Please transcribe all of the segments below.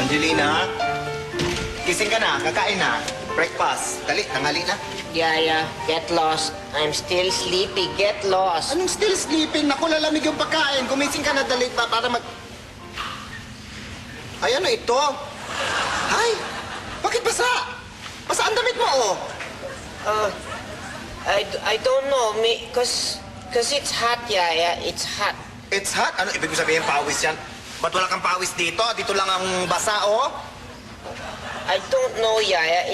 Angelina, gising ka na, kakain na. Breakfast. Dali, tanghali na. Yaya, get lost. I'm still sleepy. Get lost. Anong still sleeping? Naku, lalamig yung pagkain. Gumising ka na, dali pa para mag... Ay, ano ito? Ay, bakit basa? Basa ang damit mo, oh. I don't know. Cause it's hot, Yaya. It's hot. It's hot? Ano ibig ko sabihin, pawis yan? Ba't wala kang pawis dito? Dito lang ang basa, oh. I don't know, Yaya.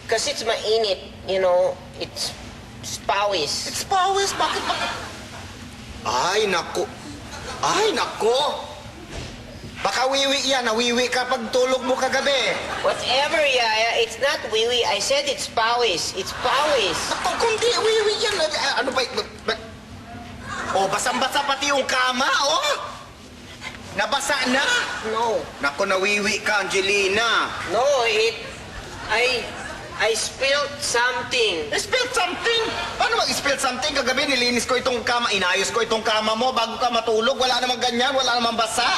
Cause it's mainit. You know, it's pawis. It's pawis? Bakit? Ay, naku. Ay, naku. Baka wiwi yan. Nawiwi ka pag tulog mo kagabi. Whatever, Yaya. It's not wiwi. I said it's pawis. It's pawis. Naku, kung di wiwi yan. Ano ba? Oh, basang-basa pati yung kama, oh. Nabasa na. No. Naku, nawiwi ka, Angelina. No, I spilled something. Spilled something? Paano mag-spill something? Kagabi nilinis ko itong kama, inayos ko itong kama mo bago ka matulog. Wala namang ganyan, wala namang basa.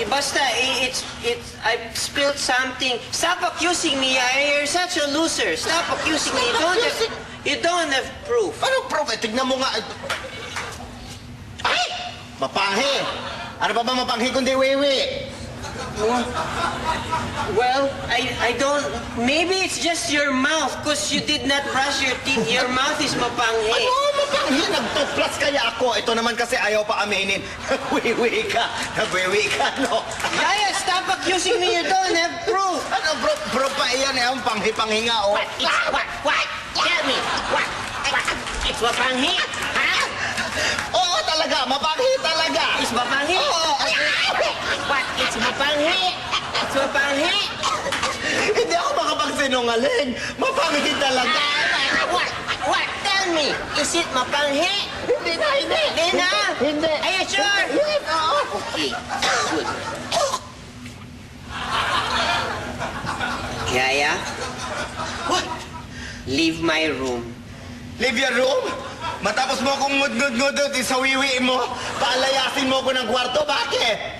Basta, I spilled something. Stop accusing me, Yaya. You're such a loser. Stop accusing me. You don't have proof. Anong proof? Tignan mo nga. Ay! Mapanghi. Ano pa ba mapanghi kundi wiwi? Well, I don't... Maybe it's just your mouth because you did not brush your teeth. Your mouth is mapanghi. Ano mapanghi? Nag-toothbrush kaya ako. Ito naman kasi ayaw pa aminin. Nagwiwi ka. Nagwiwi ka, no? Yaya, stop accusing me. You don't have proof. Ano, bro pa iyan eh. Ang panghi-panghi nga, oh. What? Tell me. What? It's mapanghi? Ha? Oo talaga, mapanghi talaga. It's mapanghi? Oo. What? It's mapanghi? It's mapanghi? Hindi ako makapagsinungaling. Mapanghi talaga. What? Tell me. Is it mapanghi? Hindi na. Hindi na? Hindi. Are you sure? Yes, oo. Okay. Good. Yaya, What? leave my room. Leave your room? Matapos mo akong ngud-ngud-ngud sa wiwi mo, paalayasin mo ko ng kwarto, bakit?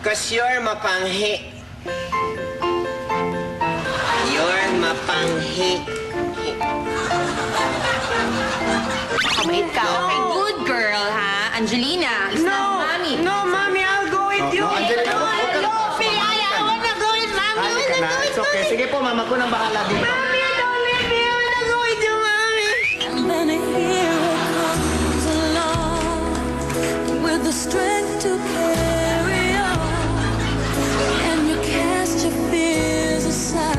Cause you're mapanghi. You're mapanghi. Wait ka, okay? Good girl, ha? Angelina, it's not mommy. No, mommy, I'll go with you. Angelina, huwag ka na. I wanna go with mommy. Halika na, it's okay. Sige po, mama ko nang bahala dito. Mommy, don't leave me. I wanna go with you, mommy. Then a hero comes along with the strength to carry on, and you cast your fears aside.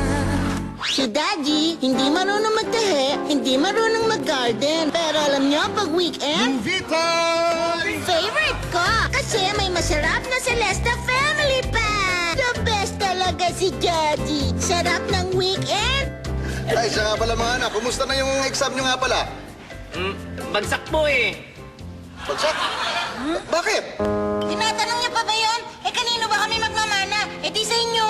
Si Daddy, hindi marunong magtahe, hindi marunong mag-garden. Pero alam niyo, pag weekend, favorite ko! Kasi may masarap na Celesta Family Pack! The best talaga si Daddy! Sarap ng weekend! Ay, siya nga pala mga anak. Kumusta na yung exam nyo nga pala? Bagsak po eh. Bagsak? Bakit? Tinatanong niyo pa ba yun? Eh, kanino ba kami magmamana? Eh, di sa inyo!